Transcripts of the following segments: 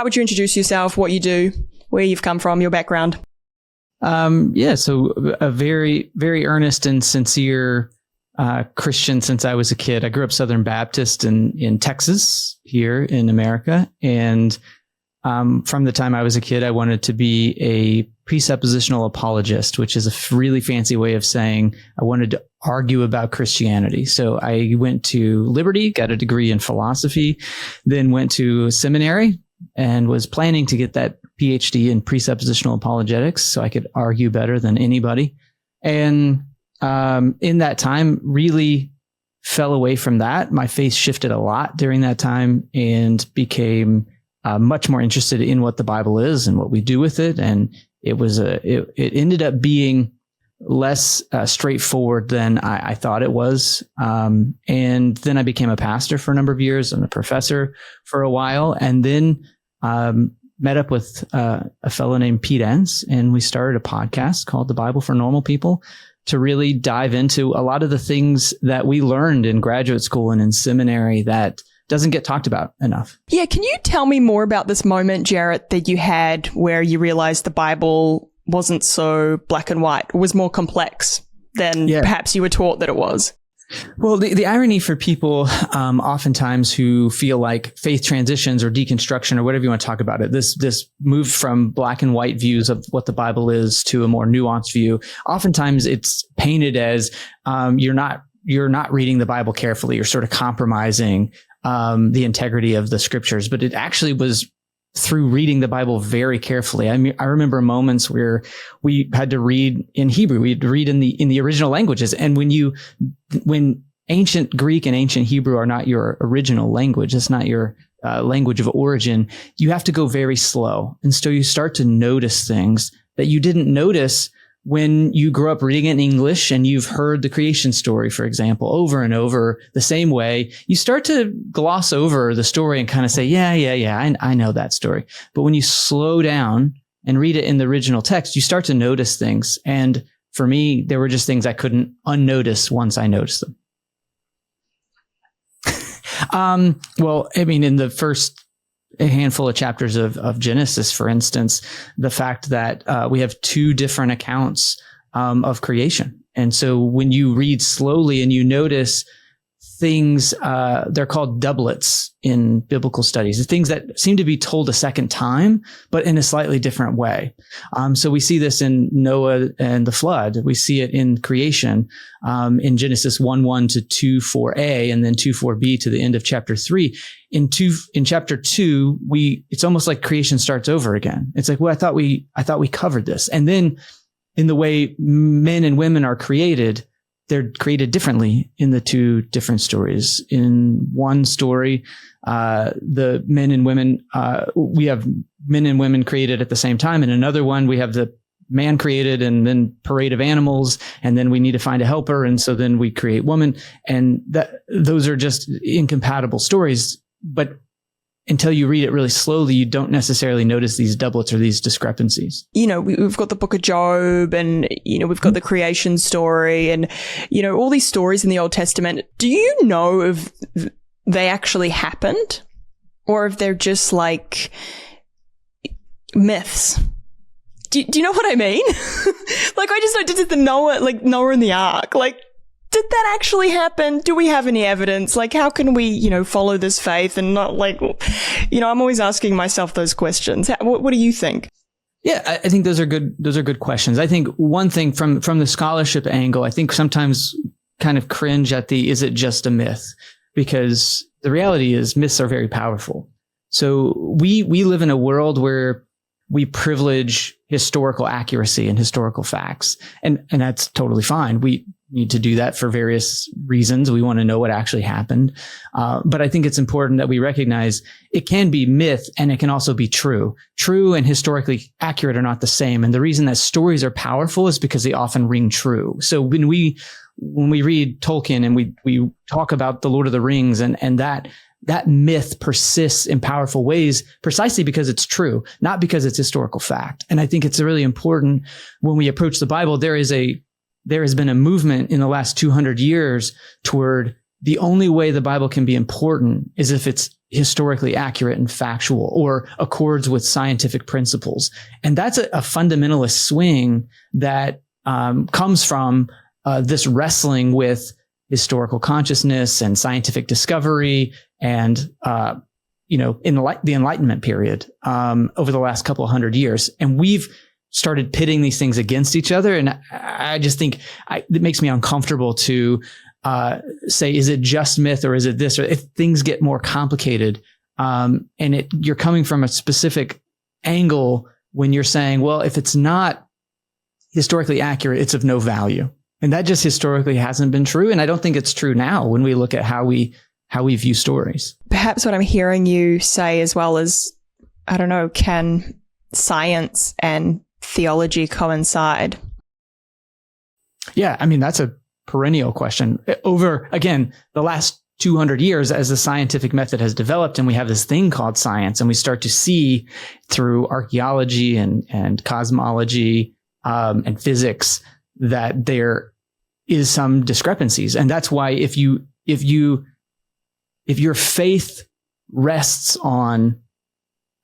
how would you introduce yourself, what you do, where you've come from, your background? So a very, very earnest and sincere Christian since I was a kid. I grew up Southern Baptist in Texas, here in America. And from the time I was a kid, I wanted to be a presuppositional apologist, which is a really fancy way of saying I wanted to argue about Christianity. So I went to Liberty, got a degree in philosophy, then went to seminary and was planning to get that PhD in presuppositional apologetics so I could argue better than anybody. And in that time, really fell away from that. My faith shifted a lot during that time and became much more interested in what the Bible is and what we do with it. And it ended up being less straightforward than I thought it was. And then I became a pastor for a number of years and a professor for a while. And then met up with a fellow named Pete Enns, and we started a podcast called The Bible for Normal People to really dive into a lot of the things that we learned in graduate school and in seminary that doesn't get talked about enough. Yeah. Can you tell me more about this moment, Jarrett, that you had where you realized the Bible wasn't so black and white, it was more complex than perhaps you were taught that it was? Well, the irony for people oftentimes who feel like faith transitions or deconstruction or whatever you want to talk about it, this move from black and white views of what the Bible is to a more nuanced view. Oftentimes it's painted as you're not reading the Bible carefully. You're sort of compromising the integrity of the scriptures. But it actually was through reading the Bible very carefully. I mean, I remember moments where we had to read in Hebrew. We had to read in the original languages. And when ancient Greek and ancient Hebrew are not your original language, it's not your language of origin, you have to go very slow. And so you start to notice things that you didn't notice when you grew up reading it in English and you've heard the creation story, for example, over and over the same way. You start to gloss over the story and kind of say, yeah, I know that story. But when you slow down and read it in the original text, you start to notice things. And for me, there were just things I couldn't unnotice once I noticed them. Well, I mean, in the first a handful of chapters of Genesis, for instance, the fact that we have two different accounts of creation. And so when you read slowly and you notice things, they're called doublets in biblical studies, the things that seem to be told a second time, but in a slightly different way. So we see this in Noah and the flood. We see it in creation, in Genesis 1:1 to 2:4a, and then 2:4b to the end of chapter 3. In chapter 2, it's almost like creation starts over again. It's like, well, I thought we covered this. And then in the way men and women are created, they're created differently in the two different stories. In one story, the men and women, we have men and women created at the same time. In another one, we have the man created and then parade of animals, and then we need to find a helper. And so then we create woman. And those are just incompatible stories. But until you read it really slowly, you don't necessarily notice these doublets or these discrepancies. You know, we've got the book of Job and, you know, we've got the creation story and, you know, all these stories in the Old Testament. Do you know if they actually happened or if they're just like myths? Do you know what I mean? Like, I just know, did the Noah and the Ark, like, did that actually happen? Do we have any evidence? Like, how can we, you know, follow this faith and not like, you know, I'm always asking myself those questions. What do you think? Yeah, I think those are good questions. I think one thing from the scholarship angle, I think sometimes kind of cringe at is it just a myth? Because the reality is myths are very powerful. So we live in a world where we privilege historical accuracy and historical facts. And that's totally fine. We need to do that for various reasons. We want to know what actually happened. But I think it's important that we recognize it can be myth and it can also be true. True and historically accurate are not the same. And the reason that stories are powerful is because they often ring true. So when we read Tolkien and we talk about the Lord of the Rings and that myth persists in powerful ways precisely because it's true, not because it's historical fact. And I think it's really important when we approach the Bible. There has been a movement in the last 200 years toward the only way the Bible can be important is if it's historically accurate and factual or accords with scientific principles. And that's a fundamentalist swing that comes from this wrestling with historical consciousness and scientific discovery and, in the Enlightenment period over the last couple of hundred years. And we've started pitting these things against each other. And I just think it makes me uncomfortable to say, is it just myth or is it this? Or if things get more complicated, and you're coming from a specific angle when you're saying, well, if it's not historically accurate, it's of no value. And that just historically hasn't been true. And I don't think it's true now when we look at how we view stories. Perhaps what I'm hearing you say as well is, I don't know, can science and theology coincide? Yeah, I mean, that's a perennial question. Over, again, the last 200 years as the scientific method has developed and we have this thing called science and we start to see through archaeology and cosmology and physics that there is some discrepancies. And that's why if your faith rests on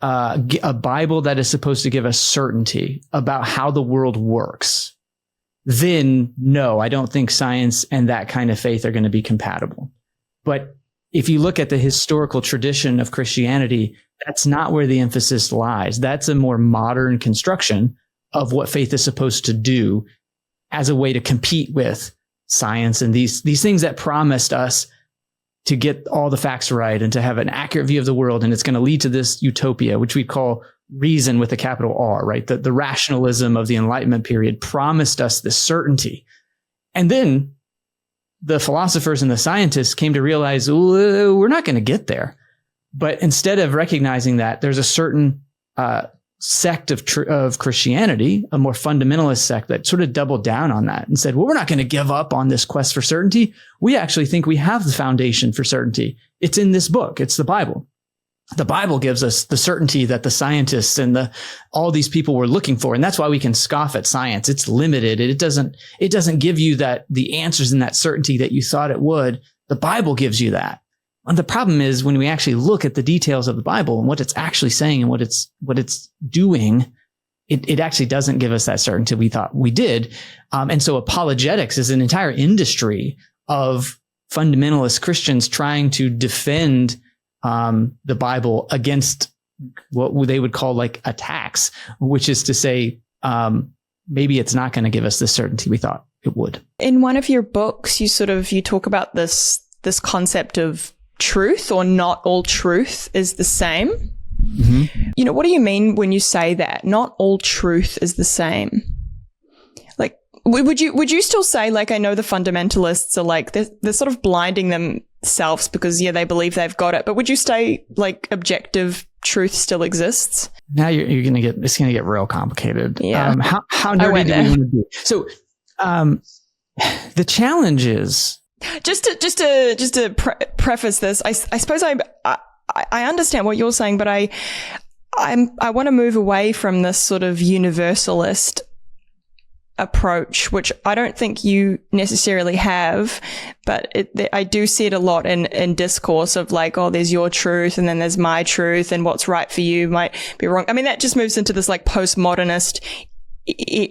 a Bible that is supposed to give us certainty about how the world works, then no, I don't think science and that kind of faith are going to be compatible. But if you look at the historical tradition of Christianity, that's not where the emphasis lies. That's a more modern construction of what faith is supposed to do as a way to compete with science and these things that promised us to get all the facts right and to have an accurate view of the world. And it's going to lead to this utopia, which we call reason with a capital R, right? The rationalism of the Enlightenment period promised us this certainty. And then the philosophers and the scientists came to realize, we're not going to get there. But instead of recognizing that, there's a certain sect of Christianity, a more fundamentalist sect that sort of doubled down on that and said, well, we're not going to give up on this quest for certainty. We actually think we have the foundation for certainty. It's in this book. It's the Bible. The Bible gives us the certainty that the scientists and all these people were looking for. And that's why we can scoff at science. It's limited. It doesn't give you the answers and that certainty that you thought it would. The Bible gives you that. And the problem is when we actually look at the details of the Bible and what it's actually saying and what it's doing, it actually doesn't give us that certainty we thought we did. And so apologetics is an entire industry of fundamentalist Christians trying to defend the Bible against what they would call like attacks, which is to say, maybe it's not going to give us the certainty we thought it would. In one of your books, you talk about this concept of truth, or not all truth is the same. Mm-hmm. What do you mean when you say that? Not all truth is the same. Like, would you still say, like, I know the fundamentalists are like, they're sort of blinding themselves because, they believe they've got it. But would you say, like, objective truth still exists? Now it's going to get real complicated. Yeah. How nerdy do we want to be? So, the challenge is, Just to preface this, I suppose I understand what you're saying, but I want to move away from this sort of universalist approach, which I don't think you necessarily have, but I do see it a lot in discourse of like, oh, there's your truth and then there's my truth, and what's right for you might be wrong. I mean, that just moves into this like postmodernist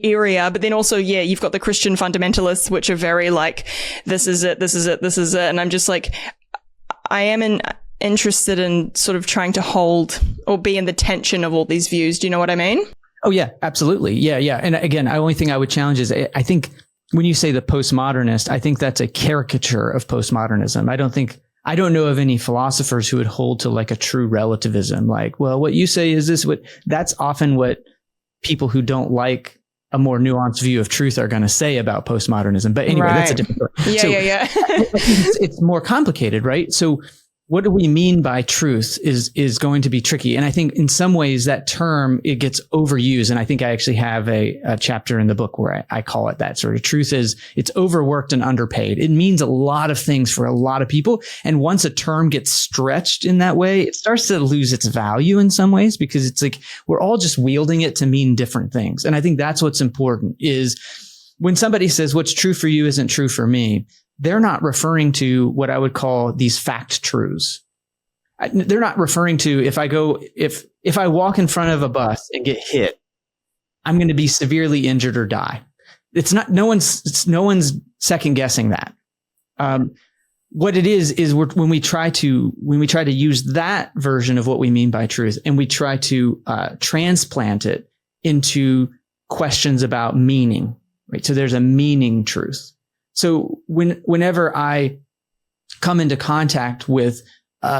area, but then also, you've got the Christian fundamentalists, which are very like, this is it. And I'm just like, I am interested in sort of trying to hold or be in the tension of all these views. Do you know what I mean? Oh yeah, absolutely. Yeah. And again, the only thing I would challenge is I think when you say the postmodernist, I think that's a caricature of postmodernism. I don't know of any philosophers who would hold to like a true relativism. Like, well, what you say is this, that's often what people who don't like a more nuanced view of truth are going to say about postmodernism. But anyway, That's a different story. Yeah. It's more complicated, right? So what do we mean by truth is going to be tricky. And I think in some ways that term, it gets overused. And I think I actually have a chapter in the book where I call it that. Sort of truth is it's overworked and underpaid. It means a lot of things for a lot of people. And once a term gets stretched in that way, it starts to lose its value in some ways, because it's like we're all just wielding it to mean different things. And I think that's what's important is when somebody says what's true for you isn't true for me, they're not referring to what I would call these fact truths. They're not referring to if I walk in front of a bus and get hit, I'm going to be severely injured or die. It's no one's second guessing that. What it is when we try to use that version of what we mean by truth, and we try to transplant it into questions about meaning, right? So there's a meaning truth. So whenever I come into contact with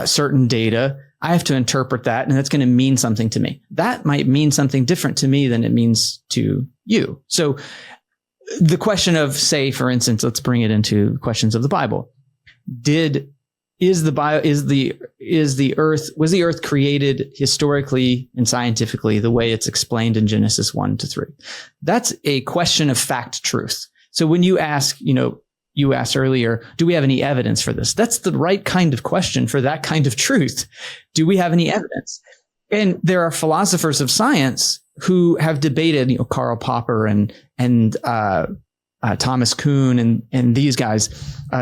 certain data, I have to interpret that, and that's going to mean something to me. That might mean something different to me than it means to you. So the question of, say, for instance, let's bring it into questions of the Bible. Was the earth created historically and scientifically the way it's explained in Genesis 1-3? That's a question of fact truth. So when you ask, you asked earlier, do we have any evidence for this? That's the right kind of question for that kind of truth. Do we have any evidence? And there are philosophers of science who have debated, Karl Popper and Thomas Kuhn and these guys,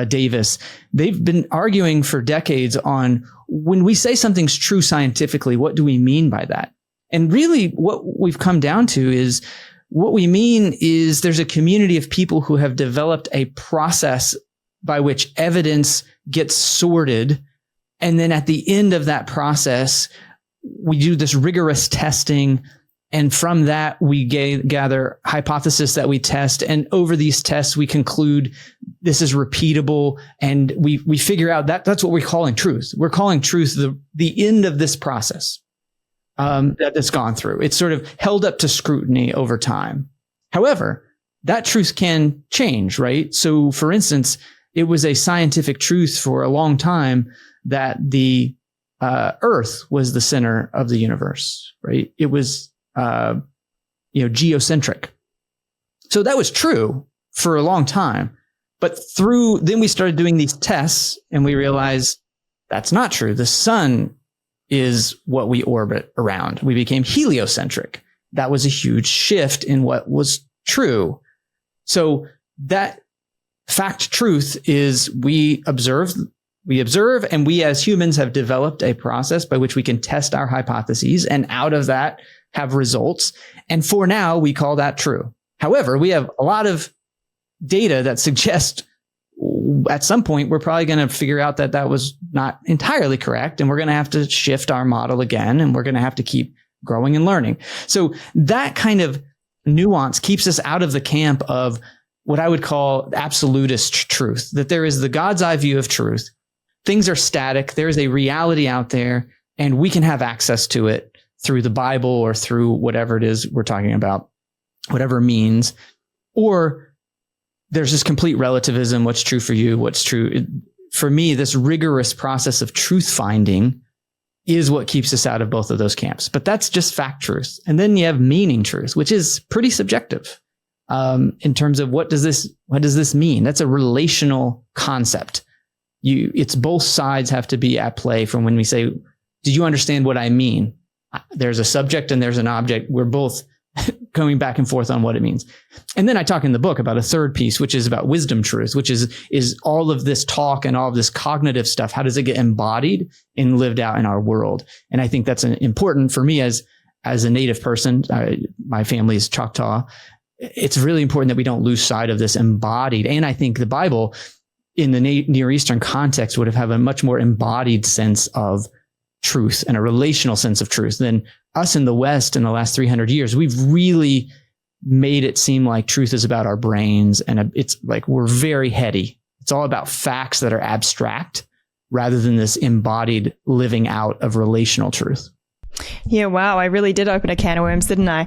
Davis. They've been arguing for decades on, when we say something's true scientifically, what do we mean by that? And really what we've come down to is, what we mean is there's a community of people who have developed a process by which evidence gets sorted. And then at the end of that process, we do this rigorous testing. And from that, we gather hypotheses that we test. And over these tests, we conclude this is repeatable. And we figure out that's what we're calling truth. We're calling truth the end of this process that's gone through. It's sort of held up to scrutiny over time. However, that truth can change, right? So for instance, it was a scientific truth for a long time that the Earth was the center of the universe, right? It was geocentric. So that was true for a long time. But then we started doing these tests and we realized that's not true. The sun is what we orbit around. We became heliocentric. That was a huge shift in what was true. So that fact truth is we observe, and we as humans have developed a process by which we can test our hypotheses, and out of that have results. And for now, we call that true. However, we have a lot of data that suggests at some point, we're probably going to figure out that was not entirely correct. And we're going to have to shift our model again. And we're going to have to keep growing and learning. So that kind of nuance keeps us out of the camp of what I would call absolutist truth, that there is the God's eye view of truth. Things are static. There's a reality out there, and we can have access to it through the Bible or through whatever it is we're talking about, whatever means. Or there's this complete relativism. What's true for you? What's true? For me, this rigorous process of truth finding is what keeps us out of both of those camps. But that's just fact truth. And then you have meaning truth, which is pretty subjective in terms of what does this mean? That's a relational concept. It's both sides have to be at play from when we say, did you understand what I mean? There's a subject and there's an object. We're both going back and forth on what it means. And then I talk in the book about a third piece, which is about wisdom truth, which is all of this talk and all of this cognitive stuff. How does it get embodied and lived out in our world? And I think that's important for me as a native person. My family is Choctaw. It's really important that we don't lose sight of this embodied. And I think the Bible in the Near Eastern context would have a much more embodied sense of truth and a relational sense of truth than us in the West in the last 300 years. We've really made it seem like truth is about our brains, and it's like we're very heady. It's all about facts that are abstract rather than this embodied living out of relational truth. Yeah, wow. I really did open a can of worms, didn't I?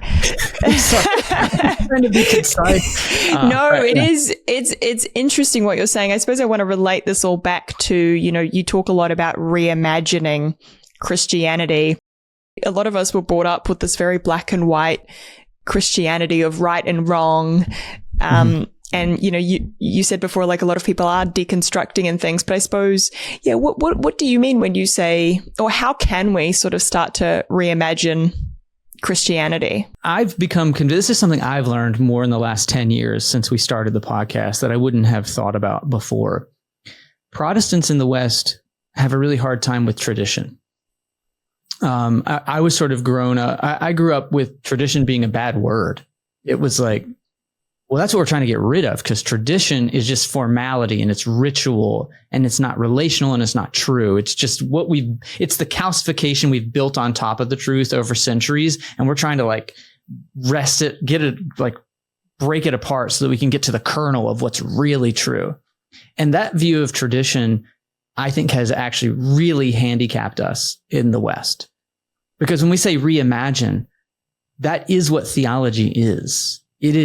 I'm trying to be concise. No, it is. It's interesting what you're saying. I suppose I want to relate this all back to, you talk a lot about reimagining Christianity. A lot of us were brought up with this very black and white Christianity of right and wrong. And, you said before, like a lot of people are deconstructing and things, but I suppose, yeah, what do you mean when you say, or how can we sort of start to reimagine, Christianity? I've become convinced. This is something I've learned more in the last 10 years since we started the podcast that I wouldn't have thought about before. Protestants in the West have a really hard time with tradition. I was sort of grown up. I grew up with tradition being a bad word. It was like, well, that's what we're trying to get rid of, because tradition is just formality and it's ritual and it's not relational and it's not true. It's just it's the calcification we've built on top of the truth over centuries. And we're trying to like wrest it, get it, like break it apart so that we can get to the kernel of what's really true. And that view of tradition, I think, has actually really handicapped us in the West. Because when we say reimagine, that is what theology is. It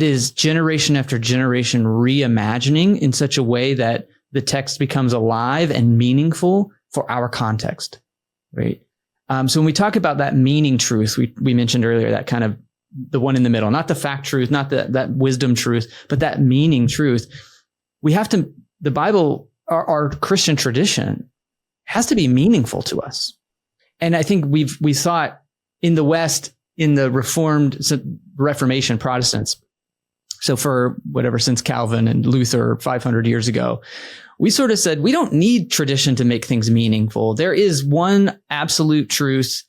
is generation after generation reimagining in such a way that the text becomes alive and meaningful for our context, right? So when we talk about that meaning truth, we mentioned earlier, that kind of the one in the middle, not the fact truth, not that wisdom truth, but that meaning truth. We have to, the Bible, our Christian tradition has to be meaningful to us. And I think we saw it in the West, in the Reformation Protestants. So for whatever, since Calvin and Luther 500 years ago, we sort of said, we don't need tradition to make things meaningful. There is one absolute truth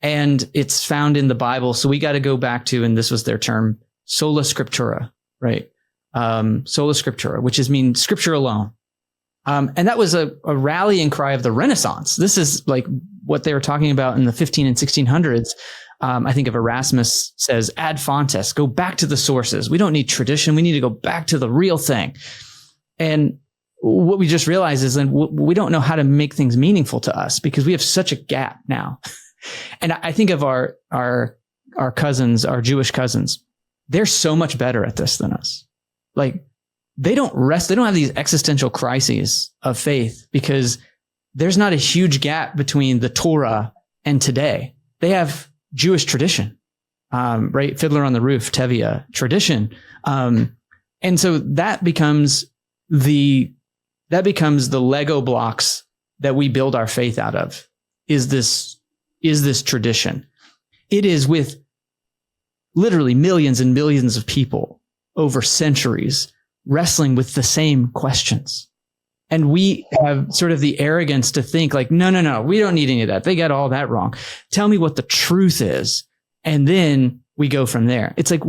and it's found in the Bible. So we got to go back to, and this was their term, sola scriptura, right? Sola scriptura, which means scripture alone. And that was a rallying cry of the Renaissance. This is like what they were talking about in the 15 and 1600s. I think of Erasmus says, ad fontes, go back to the sources. We don't need tradition. We need to go back to the real thing. And what we just realized is that we don't know how to make things meaningful to us because we have such a gap now. And I think of our cousins, our Jewish cousins, they're so much better at this than us. Like they don't have these existential crises of faith because there's not a huge gap between the Torah and today. They have Jewish tradition, right? Fiddler on the Roof, Tevye tradition. And so that becomes the Lego blocks that we build our faith out of, is this tradition. It is with literally millions and millions of people over centuries wrestling with the same questions. And we have sort of the arrogance to think like, no, we don't need any of that. They got all that wrong. Tell me what the truth is. And then we go from there. It's like,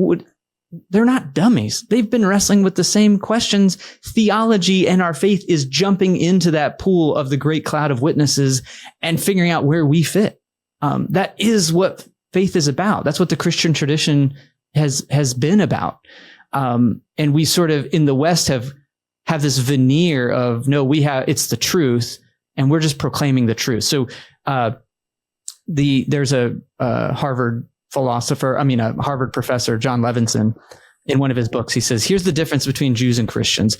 they're not dummies. They've been wrestling with the same questions. Theology and our faith is jumping into that pool of the great cloud of witnesses and figuring out where we fit. That is what faith is about. That's what the Christian tradition has been about. And we sort of in the West have this veneer of, no, it's the truth and we're just proclaiming the truth. So, there's a Harvard professor, John Levinson, in one of his books, he says, here's the difference between Jews and Christians,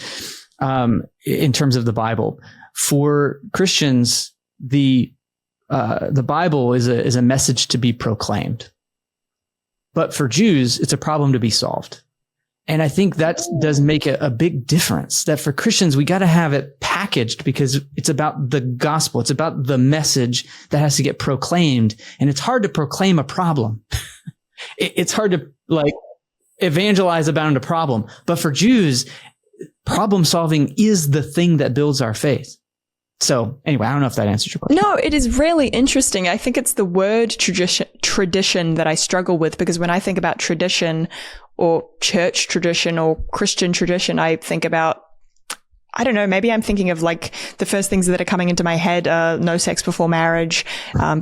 in terms of the Bible. For Christians, the Bible is a message to be proclaimed. But for Jews, it's a problem to be solved. And I think that does make a big difference, that for Christians, we got to have it packaged because it's about the gospel. It's about the message that has to get proclaimed. And it's hard to proclaim a problem. It's hard to like evangelize about a problem. But for Jews, problem solving is the thing that builds our faith. So anyway, I don't know if that answers your question. No, it is really interesting. I think it's the word tradition that I struggle with, because when I think about tradition or church tradition or Christian tradition, I think about, I don't know, maybe I'm thinking of like the first things that are coming into my head are no sex before marriage,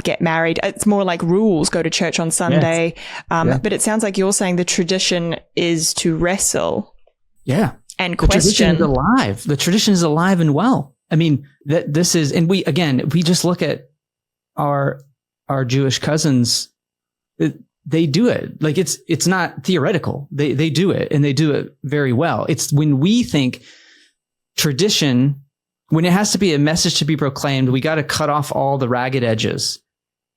get married. It's more like rules, go to church on Sunday. Yes. But it sounds like you're saying the tradition is to wrestle. Yeah. And question. The tradition is alive. The tradition is alive and well. I mean, this is, and we just look at our Jewish cousins, they do it. Like it's not theoretical. They do it, and they do it very well. It's when we think tradition, when it has to be a message to be proclaimed, we got to cut off all the ragged edges.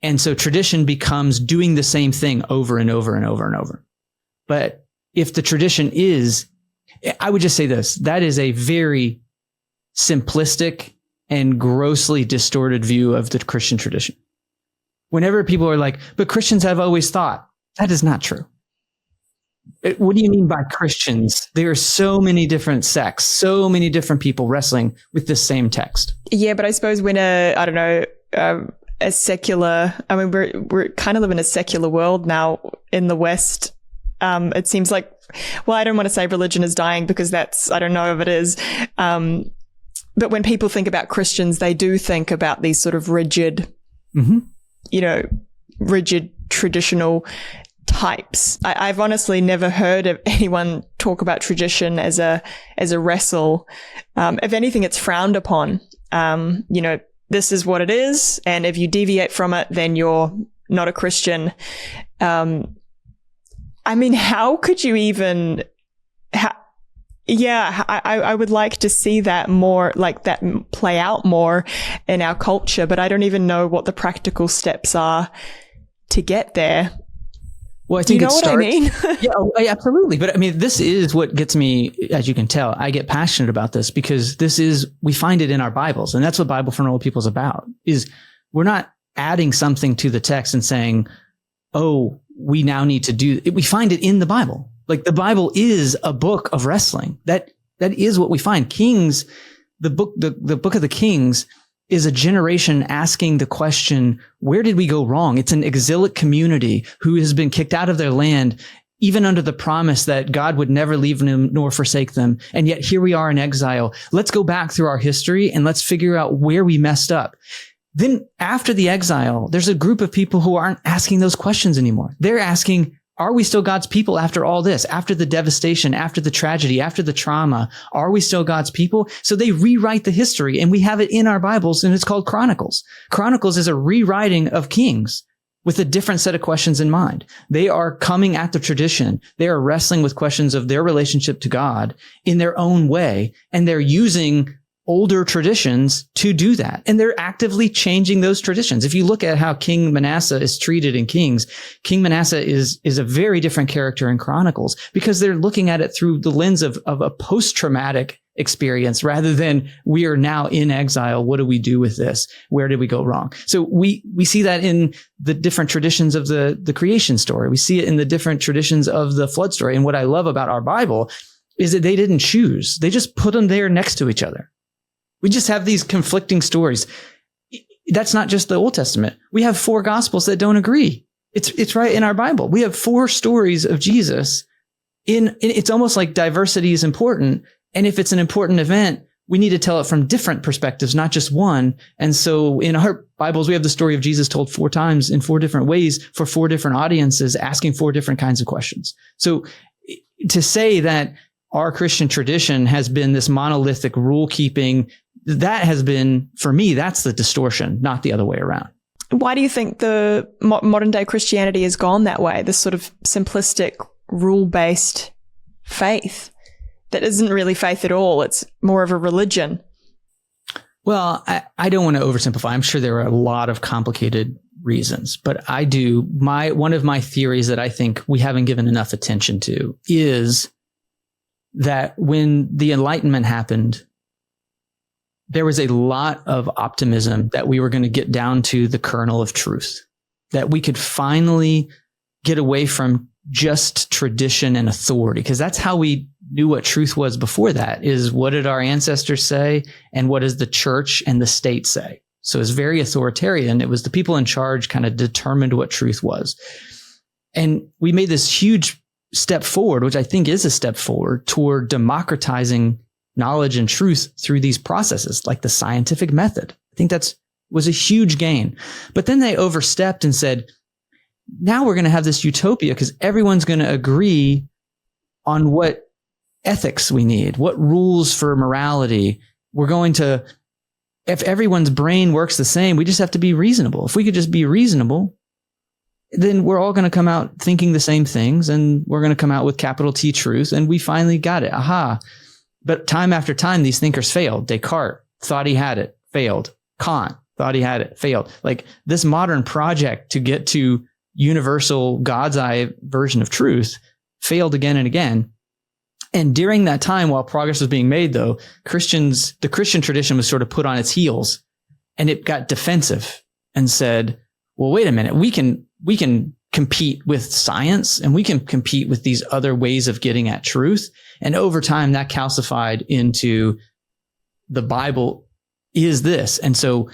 And so tradition becomes doing the same thing over and over and over and over. But if the tradition is, I would just say this, that is a very simplistic and grossly distorted view of the Christian tradition. Whenever people are like, but Christians have always thought, that is not true. What do you mean by Christians? There are so many different sects, so many different people wrestling with the same text. Yeah, but I suppose when a secular, I mean, we're kind of live in a secular world now in the West. It seems like, well, I don't want to say religion is dying because I don't know if it is. But when people think about Christians, they do think about these sort of rigid, rigid traditional types. I've honestly never heard of anyone talk about tradition as a wrestle. If anything, it's frowned upon. This is what it is, and if you deviate from it, then you're not a Christian. I mean, how could you even? I would like to see that more, like that play out more in our culture, but I don't even know what the practical steps are to get there. Well, I think you know what I mean? Yeah, absolutely. But I mean, this is what gets me, as you can tell, I get passionate about this because we find it in our Bibles. And that's what Bible for Normal People is about, is we're not adding something to the text and saying, oh, we now need to do it. We find it in the Bible. Like the Bible is a book of wrestling. That is what we find. Kings, the book of the Kings is a generation asking the question, where did we go wrong? It's an exilic community who has been kicked out of their land, even under the promise that God would never leave them nor forsake them. And yet here we are in exile. Let's go back through our history and let's figure out where we messed up. Then after the exile, there's a group of people who aren't asking those questions anymore. They're asking, are we still God's people after all this? After the devastation, after the tragedy, after the trauma, are we still God's people? So they rewrite the history, and we have it in our Bibles, and it's called Chronicles. Chronicles is a rewriting of Kings with a different set of questions in mind. They are coming at the tradition. They are wrestling with questions of their relationship to God in their own way, and they're using older traditions to do that. And they're actively changing those traditions. If you look at how King Manasseh is treated in Kings, King Manasseh is a very different character in Chronicles because they're looking at it through the lens of a post-traumatic experience rather than we are now in exile. What do we do with this? Where did we go wrong? So we see that in the different traditions of the creation story. We see it in the different traditions of the flood story. And what I love about our Bible is that they didn't choose. They just put them there next to each other. We just have these conflicting stories. That's not just the Old Testament. We have 4 Gospels that don't agree. It's right in our Bible. We have 4 stories of Jesus. It's almost like diversity is important. And if it's an important event, we need to tell it from different perspectives, not just one. And so in our Bibles, we have the story of Jesus told 4 times in 4 different ways for 4 different audiences, asking 4 different kinds of questions. So to say that our Christian tradition has been this monolithic rule keeping, that has been, for me, that's the distortion, not the other way around. Why do you think the modern day Christianity has gone that way? This sort of simplistic, rule-based faith that isn't really faith at all. It's more of a religion. Well, I don't want to oversimplify. I'm sure there are a lot of complicated reasons, but I do. One of my theories that I think we haven't given enough attention to is that when the Enlightenment happened, there was a lot of optimism that we were going to get down to the kernel of truth, that we could finally get away from just tradition and authority, because that's how we knew what truth was before that, is what did our ancestors say and what does the church and the state say? So it's very authoritarian. It was the people in charge kind of determined what truth was. And we made this huge step forward, which I think is a step forward toward democratizing knowledge and truth through these processes, like the scientific method. I think was a huge gain. But then they overstepped and said, now we're going to have this utopia because everyone's going to agree on what ethics we need, what rules for morality. We're going to, if everyone's brain works the same, we just have to be reasonable. If we could just be reasonable, then we're all going to come out thinking the same things, and we're going to come out with capital T truth. And we finally got it. Aha. But time after time, these thinkers failed. Descartes thought he had it, failed. Kant thought he had it, failed. Like this modern project to get to universal God's eye version of truth failed again and again. And during that time, while progress was being made, though, the Christian tradition was sort of put on its heels, and it got defensive and said, well, wait a minute, we can compete with science and we can compete with these other ways of getting at truth. And over time that calcified into the Bible is this. And so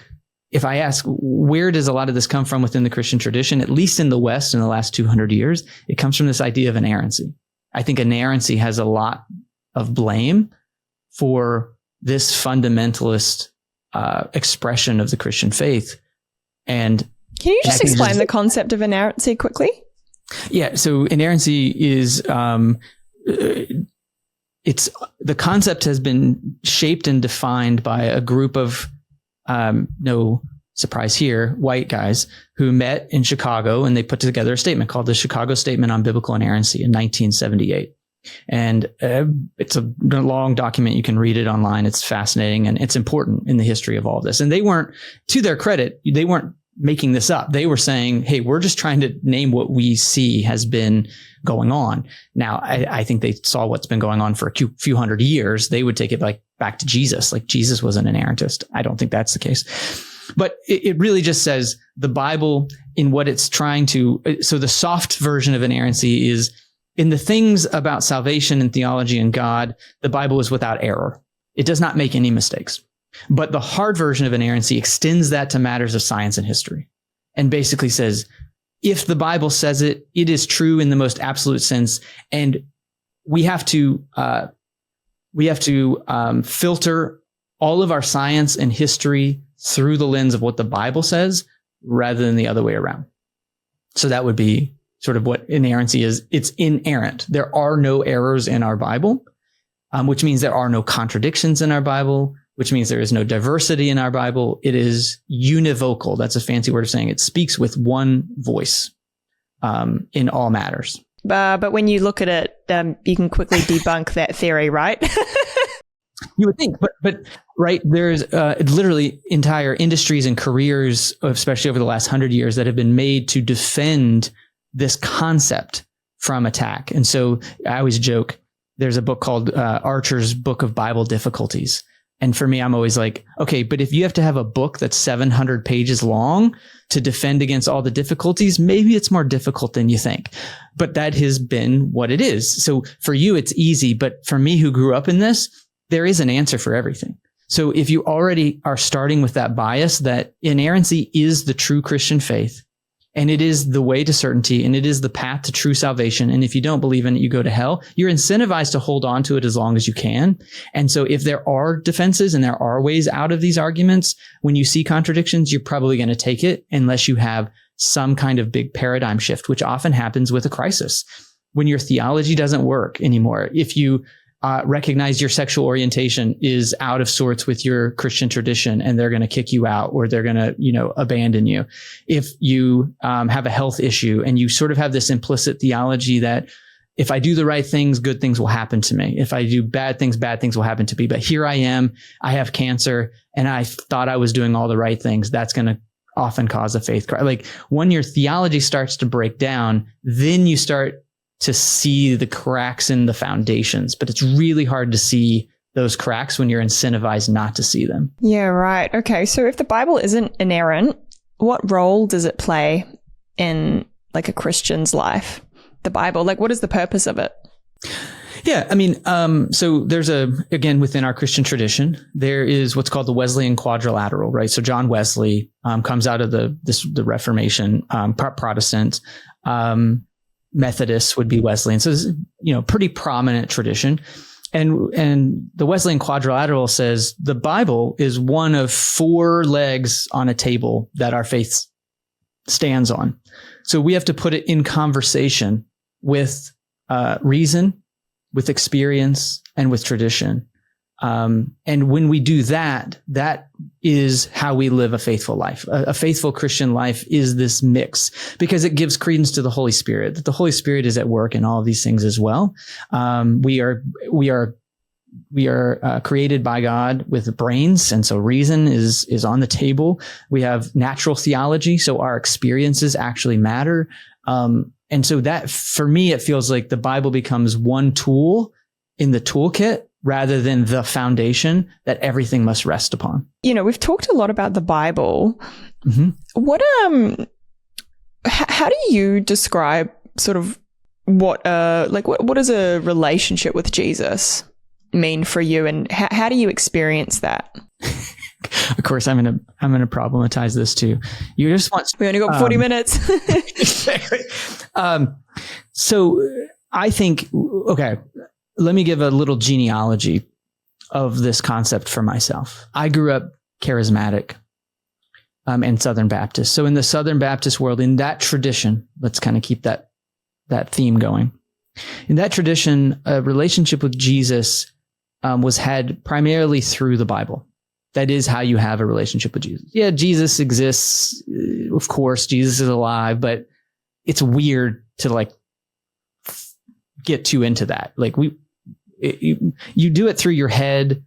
if I ask, where does a lot of this come from within the Christian tradition, at least in the West in the last 200 years, it comes from this idea of inerrancy. I think inerrancy has a lot of blame for this fundamentalist expression of the Christian faith. And can you just explain the concept of inerrancy quickly? Yeah. So inerrancy is, it's the concept has been shaped and defined by a group of, no surprise here, white guys who met in Chicago, and they put together a statement called the Chicago Statement on Biblical Inerrancy in 1978. And it's a long document. You can read it online. It's fascinating and it's important in the history of all of this. And they weren't, to their credit, they weren't making this up. They were saying, hey, we're just trying to name what we see has been going on. Now, I think they saw what's been going on for a few hundred years. They would take it like back to Jesus. Like Jesus was an inerrantist. I don't think that's the case. But it really just says the Bible in what it's trying to. So the soft version of inerrancy is in the things about salvation and theology and God, the Bible is without error. It does not make any mistakes. But the hard version of inerrancy extends that to matters of science and history and basically says, if the Bible says it, it is true in the most absolute sense. And we have to filter all of our science and history through the lens of what the Bible says rather than the other way around. So that would be sort of what inerrancy is. It's inerrant. There are no errors in our Bible, which means there are no contradictions in our Bible, which means there is no diversity in our Bible. It is univocal. That's a fancy word of saying it speaks with one voice in all matters. But when you look at it, you can quickly debunk that theory, right? You would think, but right, there's literally entire industries and careers, especially over the last 100 years, that have been made to defend this concept from attack. And so I always joke, there's a book called Archer's Book of Bible Difficulties. And for me, I'm always like, okay, but if you have to have a book that's 700 pages long to defend against all the difficulties, maybe it's more difficult than you think. But that has been what it is. So for you, it's easy. But for me, who grew up in this, there is an answer for everything. So if you already are starting with that bias that inerrancy is the true Christian faith, and it is the way to certainty, and it is the path to true salvation. And if you don't believe in it, you go to hell. You're incentivized to hold on to it as long as you can. And so if there are defenses and there are ways out of these arguments, when you see contradictions, you're probably going to take it unless you have some kind of big paradigm shift, which often happens with a crisis. When your theology doesn't work anymore, if you recognize your sexual orientation is out of sorts with your Christian tradition and they're going to kick you out or they're going to, abandon you. If you have a health issue and you sort of have this implicit theology that if I do the right things, good things will happen to me. If I do bad things will happen to me. But here I am, I have cancer and I thought I was doing all the right things. That's going to often cause a faith crisis. Like when your theology starts to break down, then you start to see the cracks in the foundations, but it's really hard to see those cracks when you're incentivized not to see them. Yeah, right. Okay. So if the Bible isn't inerrant, what role does it play in like a Christian's life? The Bible, like what is the purpose of it? Yeah. I mean, so there's again, within our Christian tradition, there is what's called the Wesleyan quadrilateral, right? So John Wesley comes out of the Reformation, Protestant, Methodists would be Wesleyan. So, pretty prominent tradition. And the Wesleyan quadrilateral says the Bible is one of 4 legs on a table that our faith stands on. So we have to put it in conversation with reason, with experience, and with tradition. And when we do that, that is how we live a faithful life. A faithful Christian life is this mix because it gives credence to the Holy Spirit, that the Holy Spirit is at work in all of these things as well. We are created by God with brains. And so reason is on the table. We have natural theology. So our experiences actually matter. And so that for me, it feels like the Bible becomes one tool in the toolkit rather than the foundation that everything must rest upon. We've talked a lot about the Bible. Mm-hmm. What How do you describe sort of what does a relationship with Jesus mean for you, and how do you experience that? Of course, I'm gonna problematize this too. You just want we only got 40 minutes. Exactly. So I think, okay, let me give a little genealogy of this concept for myself. I grew up charismatic and Southern Baptist. So in the Southern Baptist world, in that tradition, let's kind of keep that theme going. In that tradition, a relationship with Jesus was had primarily through the Bible. That is how you have a relationship with Jesus. Yeah, Jesus exists. Of course, Jesus is alive, but it's weird to like get too into that. Like you do it through your head,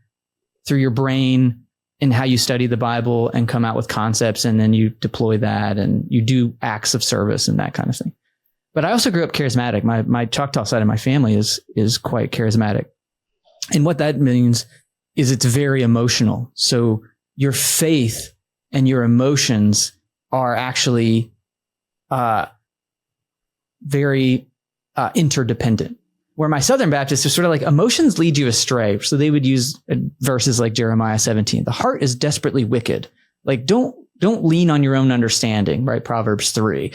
through your brain, and how you study the Bible and come out with concepts, and then you deploy that and you do acts of service and that kind of thing. But I also grew up charismatic. My Choctaw side of my family is quite charismatic. And what that means is it's very emotional. So your faith and your emotions are actually very interdependent. Where my Southern Baptists are sort of like emotions lead you astray. So they would use verses like Jeremiah 17. The heart is desperately wicked. Like don't lean on your own understanding, right? Proverbs 3.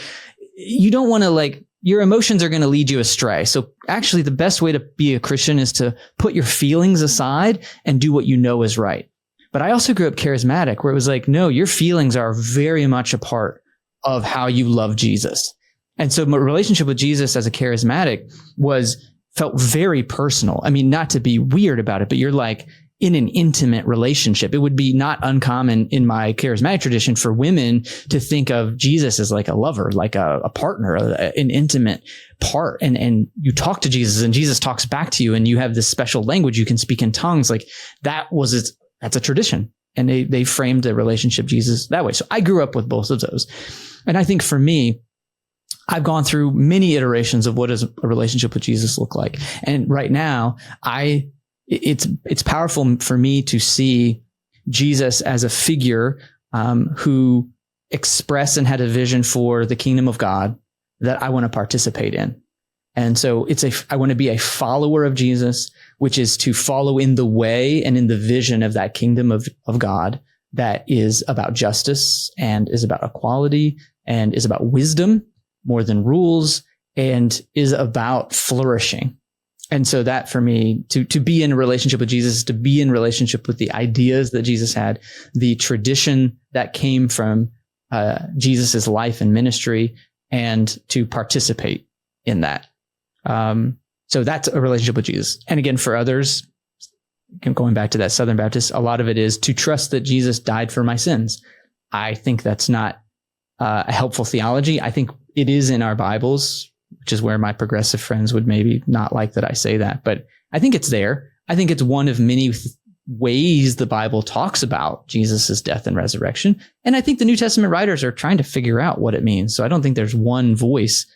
You don't want to your emotions are going to lead you astray. So actually the best way to be a Christian is to put your feelings aside and do what you know is right. But I also grew up charismatic where it was like, no, your feelings are very much a part of how you love Jesus. And so my relationship with Jesus as a charismatic felt very personal. I mean, not to be weird about it, but you're like in an intimate relationship. It would be not uncommon in my charismatic tradition for women to think of Jesus as like a lover, like a partner, an intimate part. And you talk to Jesus and Jesus talks back to you and you have this special language. You can speak in tongues. Like that's a tradition. And they framed the relationship Jesus that way. So I grew up with both of those. And I think for me, I've gone through many iterations of what does a relationship with Jesus look like. And right now, it's powerful for me to see Jesus as a figure who expressed and had a vision for the kingdom of God that I want to participate in. And so I want to be a follower of Jesus, which is to follow in the way and in the vision of that kingdom of God that is about justice and is about equality and is about wisdom more than rules and is about flourishing. And so that for me, to be in a relationship with Jesus, to be in relationship with the ideas that Jesus had, the tradition that came from Jesus's life and ministry, and to participate in that. So that's a relationship with Jesus. And again, for others, going back to that Southern Baptist, a lot of it is to trust that Jesus died for my sins. I think that's not a helpful theology. I think it is in our Bibles, which is where my progressive friends would maybe not like that I say that, but I think it's there. I think it's one of many ways the Bible talks about Jesus's death and resurrection. And I think the New Testament writers are trying to figure out what it means. So I don't think there's one voice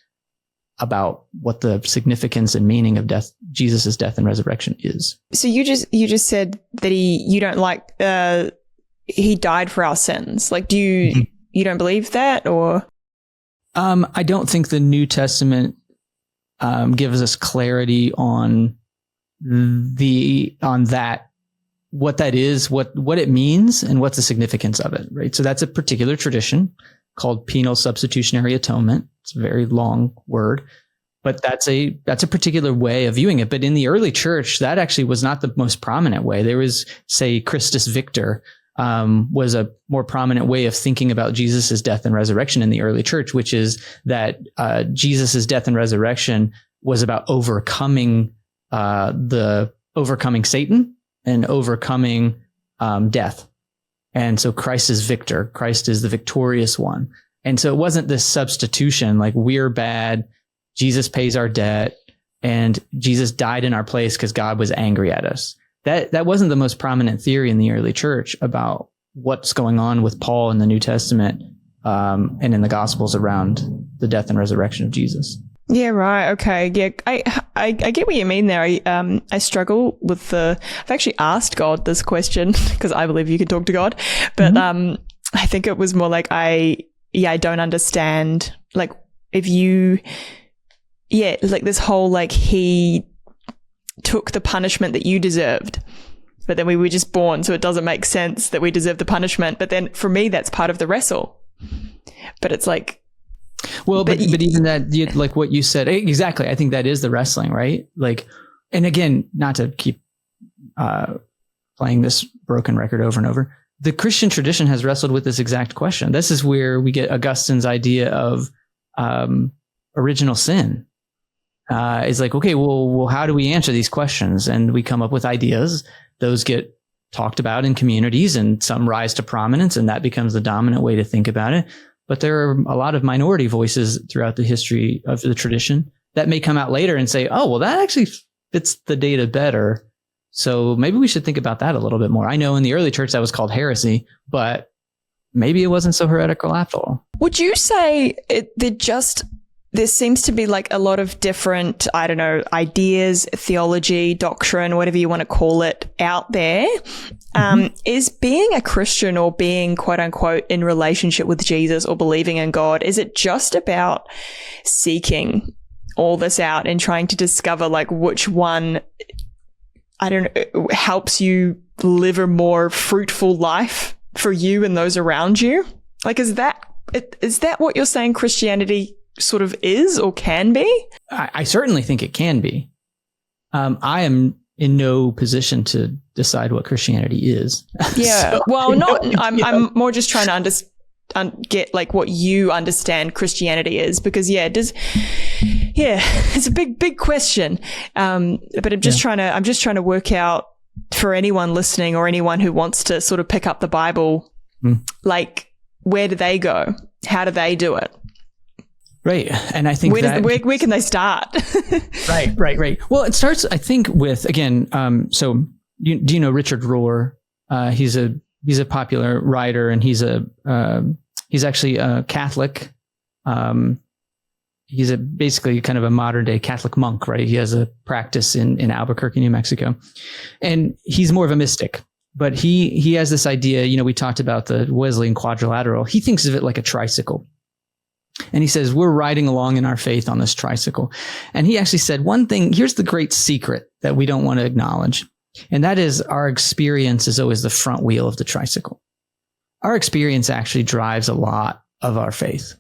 about what the significance and meaning of Jesus's death and resurrection is. So you just said that you don't like he died for our sins. Like, do you don't believe that, or? I don't think the New Testament gives us clarity on that, what that is, what it means, and what's the significance of it, right? So that's a particular tradition called penal substitutionary atonement. It's a very long word, but that's a particular way of viewing it. But in the early church, that actually was not the most prominent way. There was, say, Christus Victor, was a more prominent way of thinking about Jesus's death and resurrection in the early church, which is that Jesus's death and resurrection was about overcoming Satan and overcoming death. And so Christ is victor. Christ is the victorious one. And so it wasn't this substitution, like we're bad, Jesus pays our debt, and Jesus died in our place because God was angry at us. That wasn't the most prominent theory in the early church about what's going on with Paul in the New Testament and in the Gospels around the death and resurrection of Jesus. Yeah, right. Okay. Yeah, I get what you mean there. I struggle with I've actually asked God this question because I believe you can talk to God, but I think it was more like I don't understand. Like, if you, like this whole, like, he took the punishment that you deserved, but then we were just born, so it doesn't make sense that we deserve the punishment. But then for me, that's part of the wrestle. But it's like, well, but even that, like what you said, exactly. I think that is the wrestling, right? Like, and again, not to keep playing this broken record over and over, the Christian tradition has wrestled with this exact question. This is where we get Augustine's idea of original sin. Is like, okay, well, how do we answer these questions? And we come up with ideas. Those get talked about in communities, and some rise to prominence, and that becomes the dominant way to think about it. But there are a lot of minority voices throughout the history of the tradition that may come out later and say, oh, well, that actually fits the data better. So maybe we should think about that a little bit more. I know in the early church that was called heresy, but maybe it wasn't so heretical after all. Would you say there seems to be like a lot of different, I don't know, ideas, theology, doctrine, whatever you want to call it, out there. Is being a Christian, or being quote unquote in relationship with Jesus or believing in God, is it just about seeking all this out and trying to discover like which one, I don't know, helps you live a more fruitful life for you and those around you? Like, is that what you're saying Christianity sort of is or can be? I certainly think it can be. I am in no position to decide what Christianity is. Yeah. So, well, I'm more just trying to get like what you understand Christianity is, because it's a big question. But I'm just trying to work out for anyone listening or anyone who wants to sort of pick up the Bible, like, where do they go? How do they do it? Right. And I think where can they start? Right. Well, it starts, I think, with, again, so do you know Richard Rohr? He's a popular writer, and he's actually a Catholic. He's basically kind of a modern day Catholic monk, right? He has a practice in Albuquerque, New Mexico, and he's more of a mystic. But he has this idea, we talked about the Wesleyan quadrilateral. He thinks of it like a tricycle. And he says, we're riding along in our faith on this tricycle. And he actually said one thing, here's the great secret that we don't want to acknowledge. And that is, our experience is always the front wheel of the tricycle. Our experience actually drives a lot of our faith.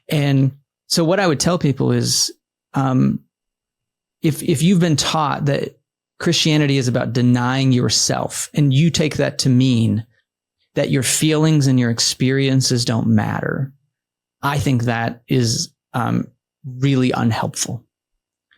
And so what I would tell people is, if you've been taught that Christianity is about denying yourself, and you take that to mean that your feelings and your experiences don't matter, I think that is really unhelpful.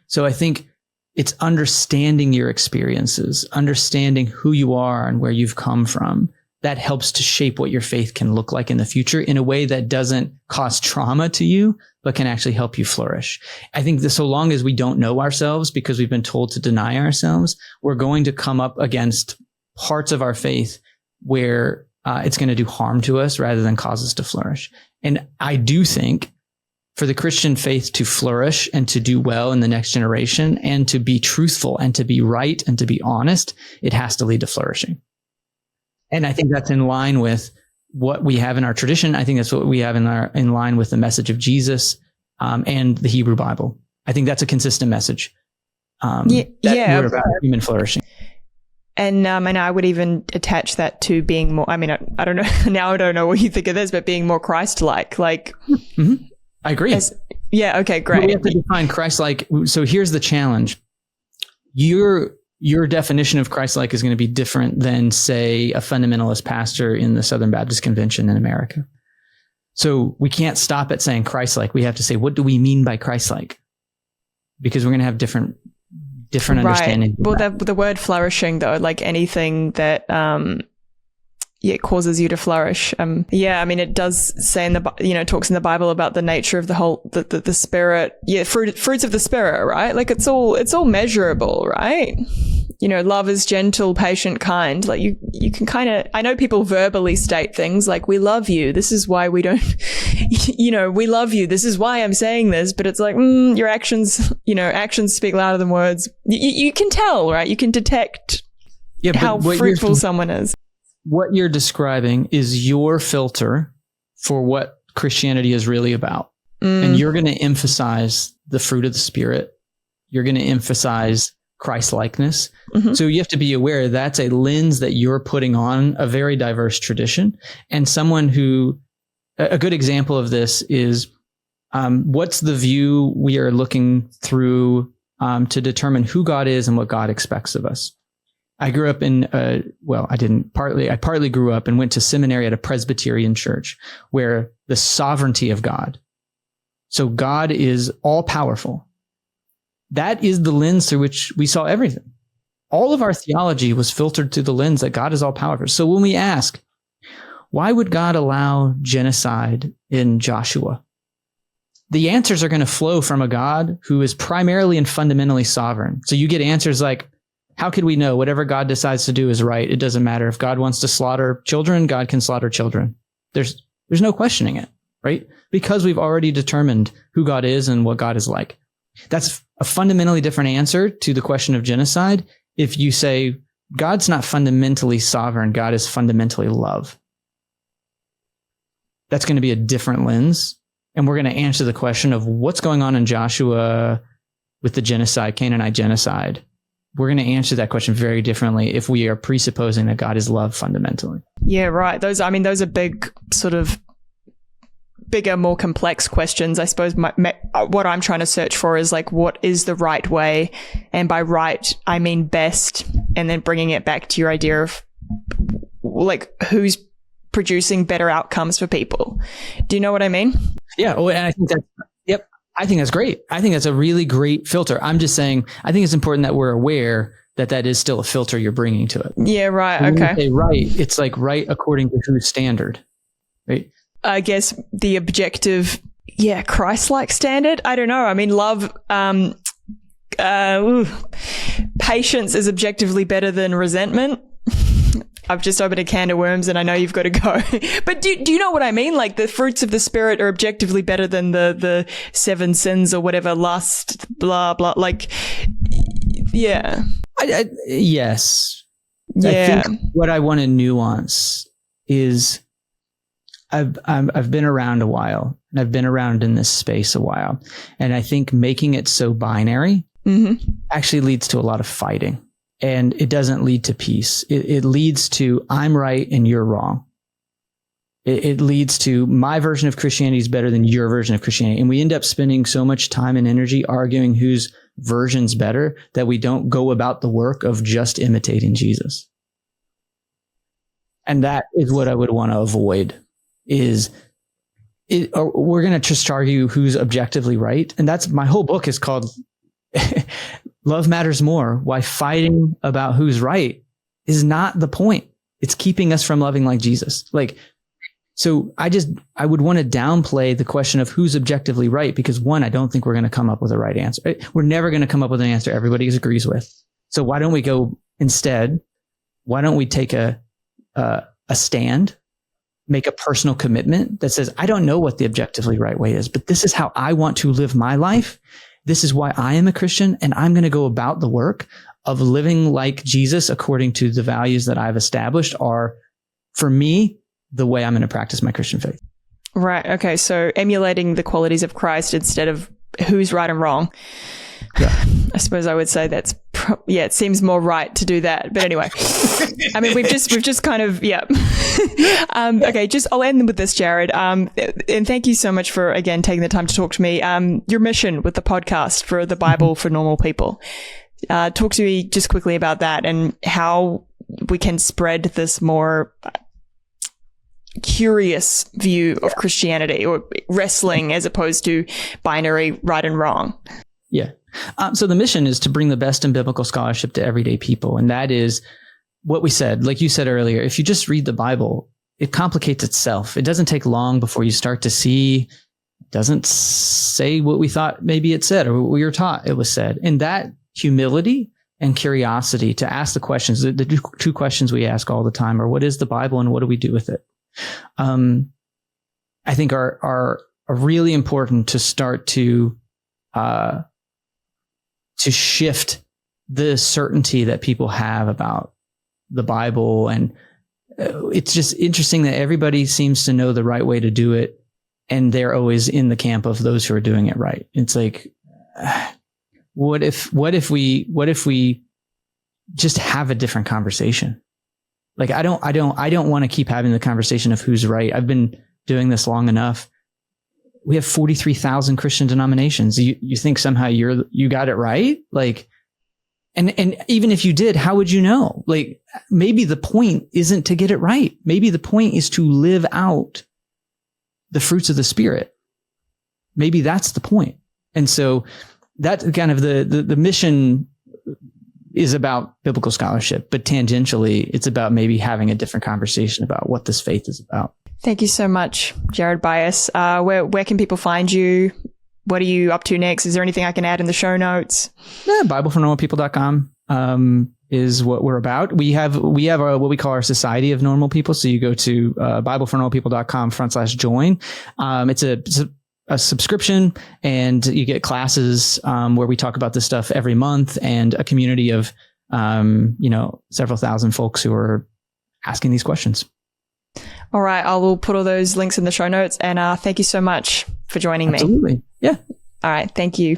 So I think it's understanding your experiences, understanding who you are and where you've come from. That helps to shape what your faith can look like in the future in a way that doesn't cause trauma to you, but can actually help you flourish. I think that so long as we don't know ourselves because we've been told to deny ourselves, we're going to come up against parts of our faith where it's going to do harm to us rather than cause us to flourish. And I do think for the Christian faith to flourish and to do well in the next generation, and to be truthful and to be right and to be honest, it has to lead to flourishing. And I think that's in line with what we have in our tradition. I think that's what we have in line with the message of Jesus and the Hebrew Bible. I think that's a consistent message. We're about human flourishing. And I would even attach that to being more, I don't know, now I don't know what you think of this, but being more Christ-like, like. Mm-hmm. I agree. Okay, great. We have to define Christ-like. So here's the challenge. Your definition of Christ-like is going to be different than, say, a fundamentalist pastor in the Southern Baptist Convention in America. So we can't stop at saying Christ-like. We have to say, what do we mean by Christ-like? Because we're going to have different understanding. Well, the word flourishing, though, like anything that it causes you to flourish. It does say talks in the Bible about the nature of the whole the spirit. Yeah, fruits of the spirit, right? Like it's all measurable, right? Love is gentle, patient, kind. Like you can kind of, I know people verbally state things like, we love you. This is why we don't, we love you. This is why I'm saying this. But it's like, your actions, actions speak louder than words. You can tell, right? You can detect how fruitful someone is. What you're describing is your filter for what Christianity is really about. And you're going to emphasize the fruit of the Spirit. You're going to emphasize Christ-likeness. So you have to be aware that's a lens that you're putting on a very diverse tradition. And someone who, a good example of this is, what's the view we are looking through to determine who God is and what God expects of us. I grew up in, I partly grew up and went to seminary at a Presbyterian church where the sovereignty of God. So God is all powerful. That is the lens through which we saw everything. All of our theology was filtered through the lens that God is all powerful. So when we ask, why would God allow genocide in Joshua? The answers are going to flow from a God who is primarily and fundamentally sovereign. So you get answers like, how could we know whatever God decides to do is right? It doesn't matter. If God wants to slaughter children, God can slaughter children. There's no questioning it, right? Because we've already determined who God is and what God is like. That's a fundamentally different answer to the question of genocide. If you say, God's not fundamentally sovereign, God is fundamentally love. That's going to be a different lens. And we're going to answer the question of what's going on in Joshua with the genocide, Canaanite genocide. We're going to answer that question very differently if we are presupposing that God is love fundamentally. Yeah, right. Those are big, sort of bigger, more complex questions. I suppose what I'm trying to search for is like, what is the right way? And by right, I mean best. And then bringing it back to your idea of like, who's producing better outcomes for people. Do you know what I mean? Yeah. Oh, and I think I think that's great. I think that's a really great filter. I'm just saying, I think it's important that we're aware that that is still a filter you're bringing to it. Yeah, right. When okay. You say right, it's like right according to whose standard, right? I guess the objective, Christ-like standard. I don't know. I mean, love, patience is objectively better than resentment. I've just opened a can of worms and I know you've got to go. But do you know what I mean? Like the fruits of the Spirit are objectively better than the 7 sins or whatever, lust, blah, blah. Like, yeah. Yes. Yeah. I think what I want to nuance is I've been around a while and I've been around in this space a while. And I think making it so binary actually leads to a lot of fighting. And it doesn't lead to peace. It leads to I'm right and you're wrong. It leads to my version of Christianity is better than your version of Christianity. And we end up spending so much time and energy arguing whose version's better that we don't go about the work of just imitating Jesus. And that is what I would want to avoid we're going to just argue who's objectively right. And that's my whole book is called Love Matters More. Why fighting about who's right is not the point. It's keeping us from loving like Jesus. So I would want to downplay the question of who's objectively right because one, I don't think we're going to come up with a right answer. We're never going to come up with an answer everybody agrees with. So why don't we go instead? Why don't we take a stand, make a personal commitment that says, I don't know what the objectively right way is, but this is how I want to live my life. This is why I am a Christian, and I'm going to go about the work of living like Jesus according to the values that I've established are, for me, the way I'm going to practice my Christian faith. Right. Okay. So emulating the qualities of Christ instead of who's right and wrong. Yeah. I suppose I would say that's, it seems more right to do that. But anyway, I mean, we've just kind of, okay, I'll end with this, Jared. And thank you so much for, again, taking the time to talk to me. Your mission with the podcast for the Bible for normal people. Talk to me just quickly about that and how we can spread this more curious view of Christianity or wrestling as opposed to binary right and wrong. Yeah. So the mission is to bring the best in biblical scholarship to everyday people. And that is what we said, like you said earlier, if you just read the Bible, it complicates itself. It doesn't take long before you start to see, it doesn't say what we thought maybe it said or what we were taught it was said. And that humility and curiosity to ask the questions, the two questions we ask all the time are, what is the Bible and what do we do with it? I think are really important to start to shift the certainty that people have about the Bible. And it's just interesting that everybody seems to know the right way to do it. and they're always in the camp of those who are doing it right. It's like, what if we just have a different conversation? Like, I don't want to keep having the conversation of who's right. I've been doing this long enough. We have 43,000 Christian denominations. You think somehow you got it right? Like, and even if you did, how would you know? Like, maybe the point isn't to get it right. Maybe the point is to live out the fruits of the Spirit. Maybe that's the point. And so that's kind of the mission is about biblical scholarship, but tangentially, it's about maybe having a different conversation about what this faith is about. Thank you so much, Jared Byas. Where can people find you? What are you up to next? Is there anything I can add in the show notes? Yeah, BibleForNormalPeople.com is what we're about. We have what we call our Society of Normal People. So you go to BibleForNormalPeople.com/join. It's a subscription, and you get classes where we talk about this stuff every month, and a community of several thousand folks who are asking these questions. All right, I will put all those links in the show notes, and thank you so much for joining me. Absolutely. Yeah. All right, thank you.